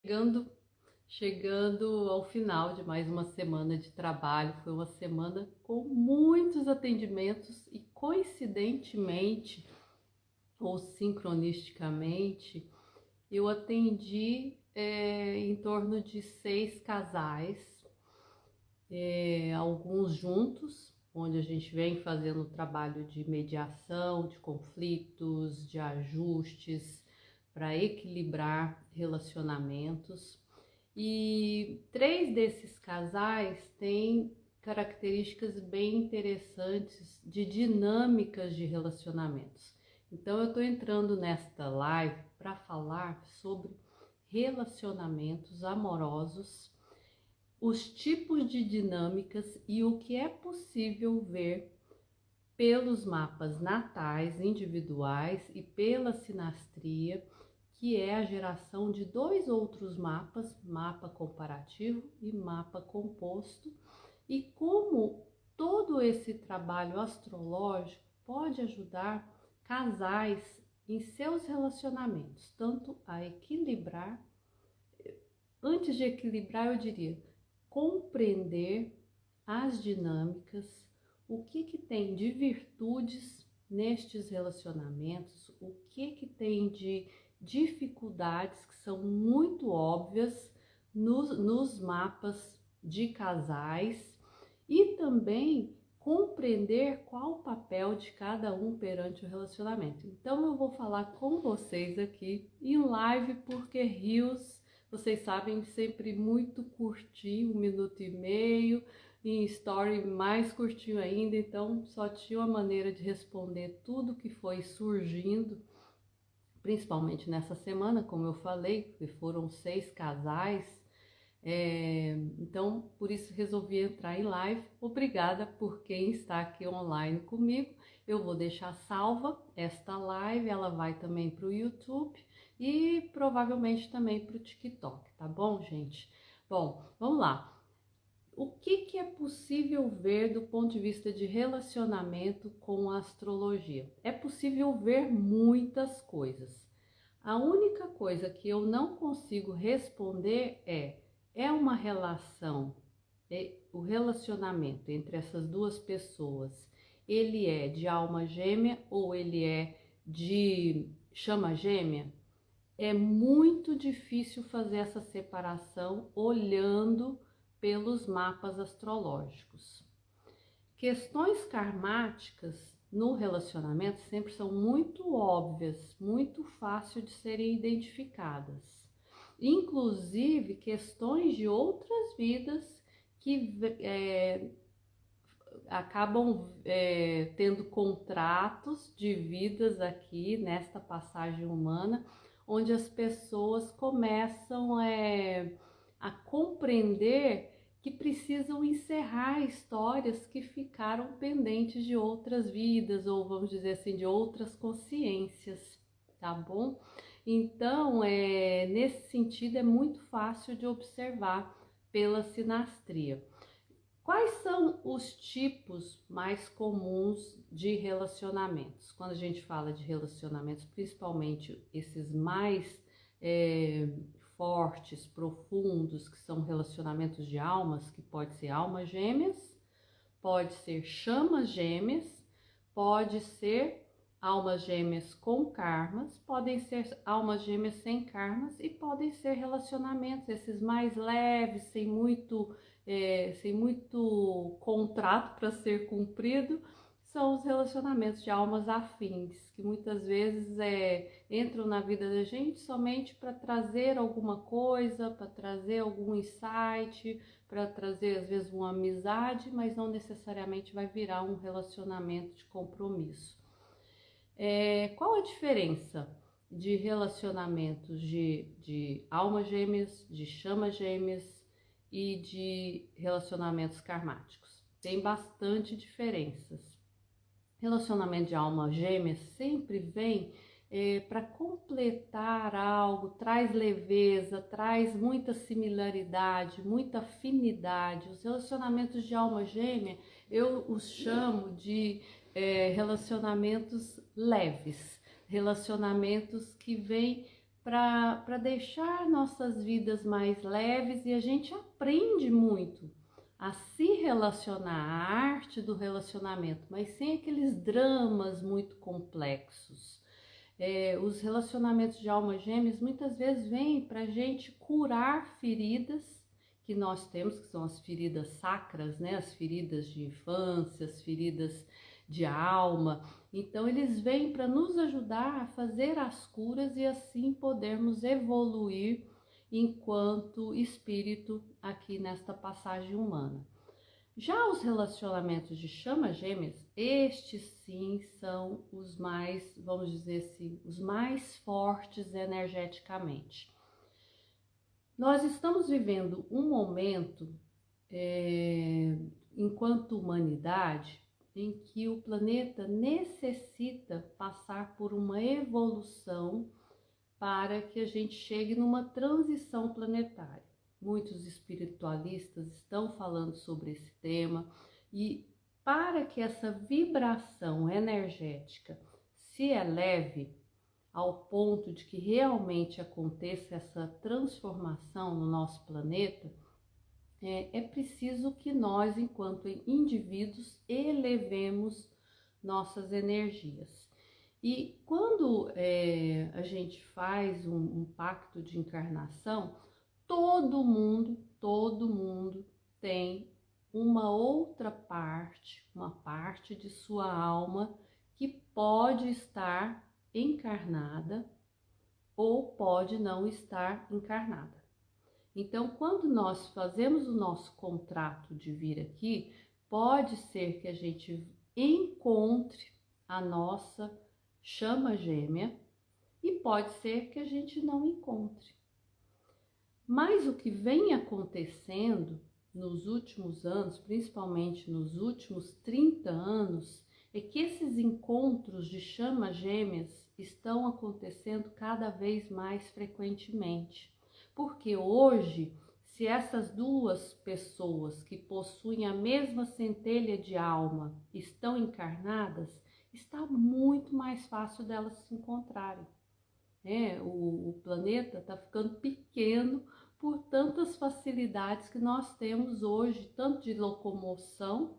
Chegando, chegando ao final de mais uma semana de trabalho, foi uma semana com muitos atendimentos e coincidentemente ou sincronisticamente eu atendi em torno de 6 casais, alguns juntos, onde a gente vem fazendo trabalho de mediação, de conflitos, de ajustes para equilibrar relacionamentos. E 3 desses casais têm características bem interessantes de dinâmicas de relacionamentos. Então eu estou entrando nesta live para falar sobre relacionamentos amorosos, os tipos de dinâmicas e o que é possível ver pelos mapas natais individuais e pela sinastria, que é a geração de 2 outros mapas, mapa comparativo e mapa composto, e como todo esse trabalho astrológico pode ajudar casais em seus relacionamentos, tanto a equilibrar, antes de equilibrar eu diria, compreender as dinâmicas, o que tem de virtudes nestes relacionamentos, o que tem de dificuldades que são muito óbvias nos mapas de casais, e também compreender qual o papel de cada um perante o relacionamento. Então eu vou falar com vocês aqui em live, porque rios, vocês sabem, sempre muito curtinho, 1 minuto e meio, em story mais curtinho ainda, então só tinha uma maneira de responder tudo que foi surgindo, principalmente nessa semana, como eu falei, que foram 6 casais, então por isso resolvi entrar em live. Obrigada por quem está aqui online comigo. Eu vou deixar salva esta live, ela vai também para o YouTube e provavelmente também para o TikTok, tá bom, gente? Bom, vamos lá. O que é possível ver do ponto de vista de relacionamento com a astrologia? É possível ver muitas coisas. A única coisa que eu não consigo responder é uma relação, o relacionamento entre essas duas pessoas, ele é de alma gêmea ou ele é de chama gêmea? É muito difícil fazer essa separação olhando pelos mapas astrológicos. Questões karmáticas no relacionamento sempre são muito óbvias, muito fácil de serem identificadas. Inclusive questões de outras vidas que acabam tendo contratos de vidas aqui nesta passagem humana, onde as pessoas começam a compreender que precisam encerrar histórias que ficaram pendentes de outras vidas, ou vamos dizer assim, de outras consciências, tá bom? Então, nesse sentido, é muito fácil de observar pela sinastria. Quais são os tipos mais comuns de relacionamentos? Quando a gente fala de relacionamentos, principalmente esses mais fortes, profundos, que são relacionamentos de almas, que pode ser almas gêmeas, pode ser chamas gêmeas, pode ser almas gêmeas com karmas, podem ser almas gêmeas sem karmas e podem ser relacionamentos esses mais leves, sem muito contrato para ser cumprido, são os relacionamentos de almas afins, que muitas vezes entram na vida da gente somente para trazer alguma coisa, para trazer algum insight, para trazer às vezes uma amizade, mas não necessariamente vai virar um relacionamento de compromisso. Qual a diferença de relacionamentos de almas gêmeas, de chamas gêmeas e de relacionamentos karmáticos? Tem bastante diferenças. Relacionamento de alma gêmea sempre vem para completar algo, traz leveza, traz muita similaridade, muita afinidade. Os relacionamentos de alma gêmea eu os chamo de relacionamentos leves, relacionamentos que vêm para deixar nossas vidas mais leves, e a gente aprende muito a se relacionar, a arte do relacionamento, mas sem aqueles dramas muito complexos. Os relacionamentos de almas gêmeas muitas vezes vêm para a gente curar feridas que nós temos, que são as feridas sacras, né? As feridas de infância, as feridas de alma. Então eles vêm para nos ajudar a fazer as curas e assim podermos evoluir enquanto espírito aqui nesta passagem humana. Já os relacionamentos de chama gêmeas, estes sim são os mais, vamos dizer assim, os mais fortes energeticamente. Nós estamos vivendo um momento, enquanto humanidade, em que o planeta necessita passar por uma evolução para que a gente chegue numa transição planetária. Muitos espiritualistas estão falando sobre esse tema, e para que essa vibração energética se eleve ao ponto de que realmente aconteça essa transformação no nosso planeta, é preciso que nós, enquanto indivíduos, elevemos nossas energias. E quando a gente faz um pacto de encarnação, todo mundo tem uma outra parte, uma parte de sua alma que pode estar encarnada ou pode não estar encarnada. Então, quando nós fazemos o nosso contrato de vir aqui, pode ser que a gente encontre a nossa chama gêmea e pode ser que a gente não encontre. Mas o que vem acontecendo nos últimos anos, principalmente nos últimos 30 anos, é que esses encontros de chamas gêmeas estão acontecendo cada vez mais frequentemente. Porque hoje, se essas duas pessoas que possuem a mesma centelha de alma estão encarnadas, está muito mais fácil delas se encontrarem. O planeta está ficando pequeno por tantas facilidades que nós temos hoje, tanto de locomoção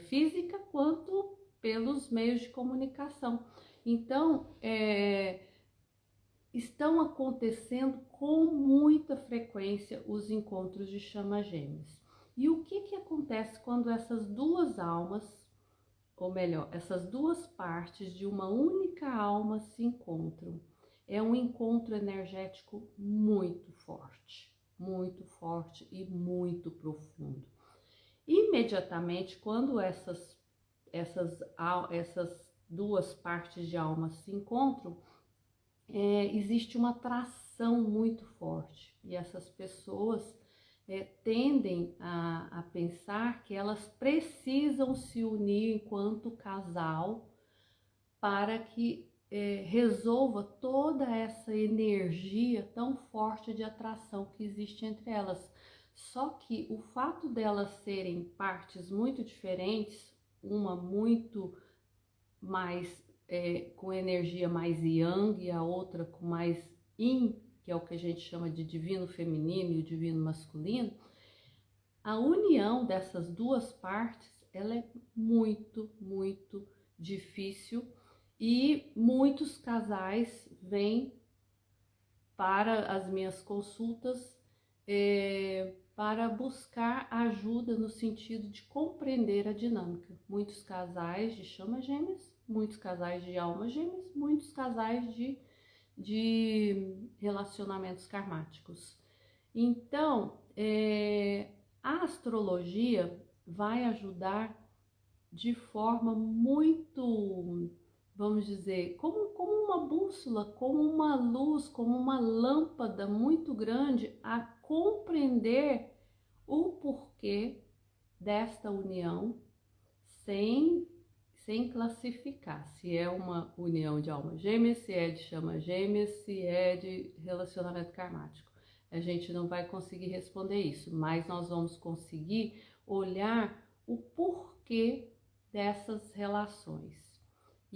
física quanto pelos meios de comunicação. Então, estão acontecendo com muita frequência os encontros de chamas gêmeas. E o que acontece quando essas duas almas, ou melhor, essas duas partes de uma única alma se encontram? É um encontro energético muito forte e muito profundo. Imediatamente, quando essas duas partes de alma se encontram, existe uma atração muito forte, e essas pessoas tendem a pensar que elas precisam se unir enquanto casal para que resolva toda essa energia tão forte de atração que existe entre elas. Só que o fato delas serem partes muito diferentes, uma muito mais com energia mais yang e a outra com mais yin, que é o que a gente chama de divino feminino e o divino masculino, a união dessas duas partes, ela é muito difícil, e muitos casais vêm para as minhas consultas para buscar ajuda no sentido de compreender a dinâmica. Muitos casais de chamas gêmeas, muitos casais de almas gêmeas, muitos casais de relacionamentos karmáticos. Então, a astrologia vai ajudar de forma muito, vamos dizer, como uma bússola, como uma luz, como uma lâmpada muito grande a compreender o porquê desta união sem classificar se é uma união de alma gêmea, se é de chama gêmea, se é de relacionamento karmático. A gente não vai conseguir responder isso, mas nós vamos conseguir olhar o porquê dessas relações.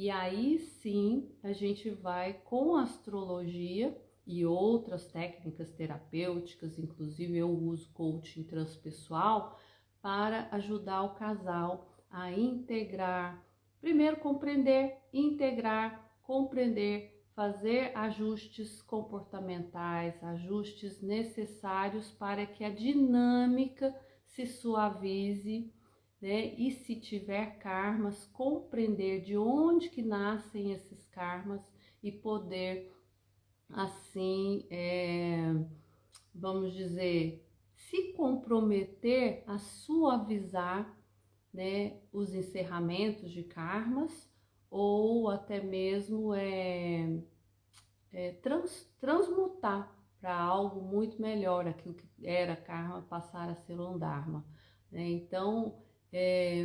E aí sim a gente vai com a astrologia e outras técnicas terapêuticas, inclusive eu uso coaching transpessoal para ajudar o casal a integrar, primeiro compreender, integrar, compreender, fazer ajustes comportamentais, ajustes necessários para que a dinâmica se suavize, né? E se tiver karmas, compreender de onde que nascem esses karmas e poder, assim, vamos dizer, se comprometer a suavizar, né, os encerramentos de karmas ou até mesmo transmutar para algo muito melhor, aquilo que era karma passar a ser um dharma, né? Então,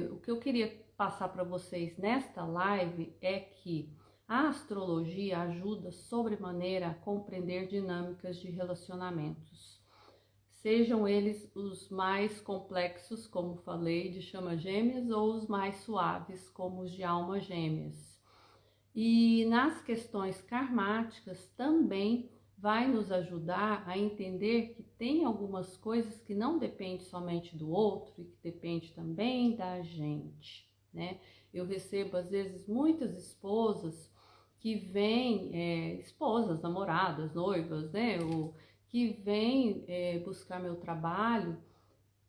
o que eu queria passar para vocês nesta live é que a astrologia ajuda sobremaneira a compreender dinâmicas de relacionamentos, sejam eles os mais complexos, como falei, de chama gêmeas, ou os mais suaves, como os de alma gêmeas. E nas questões karmáticas também vai nos ajudar a entender que tem algumas coisas que não dependem somente do outro e que depende também da gente, né? Eu recebo às vezes muitas esposas que vêm, esposas, namoradas, noivas, né? Que vêm buscar meu trabalho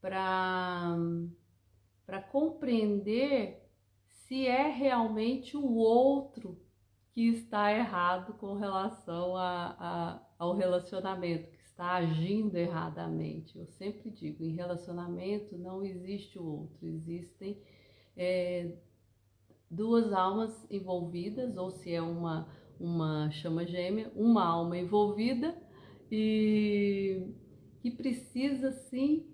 para compreender se é realmente o outro que está errado com relação ao relacionamento, que está agindo erradamente. Eu sempre digo, em relacionamento não existe o outro, existem duas almas envolvidas, ou se é uma chama gêmea, uma alma envolvida e que precisa sim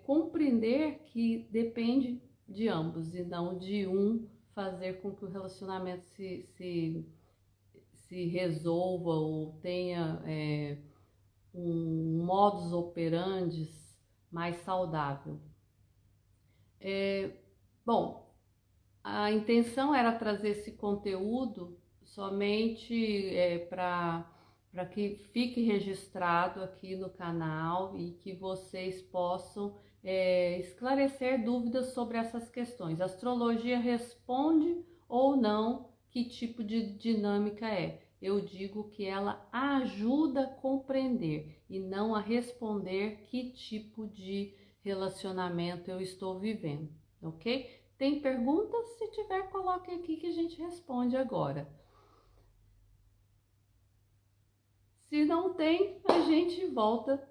compreender que depende de ambos e não de um fazer com que o relacionamento se resolva ou tenha um modus operandi mais saudável. Bom, a intenção era trazer esse conteúdo somente para que fique registrado aqui no canal e que vocês possam esclarecer dúvidas sobre essas questões. A astrologia responde ou não que tipo de dinâmica é. Eu digo que ela ajuda a compreender e não a responder que tipo de relacionamento eu estou vivendo, ok? Tem perguntas? Se tiver, coloque aqui que a gente responde agora. Se não tem, a gente volta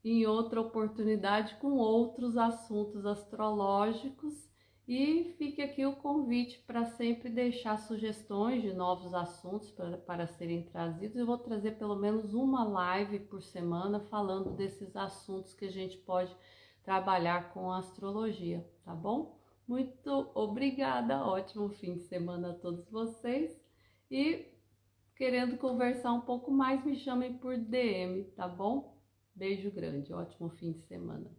em outra oportunidade com outros assuntos astrológicos e fique aqui o convite para sempre deixar sugestões de novos assuntos para serem trazidos. Eu vou trazer pelo menos uma live por semana falando desses assuntos que a gente pode trabalhar com a astrologia, tá bom? Muito obrigada, ótimo fim de semana a todos vocês e querendo conversar um pouco mais, me chamem por DM, tá bom? Beijo grande, ótimo fim de semana.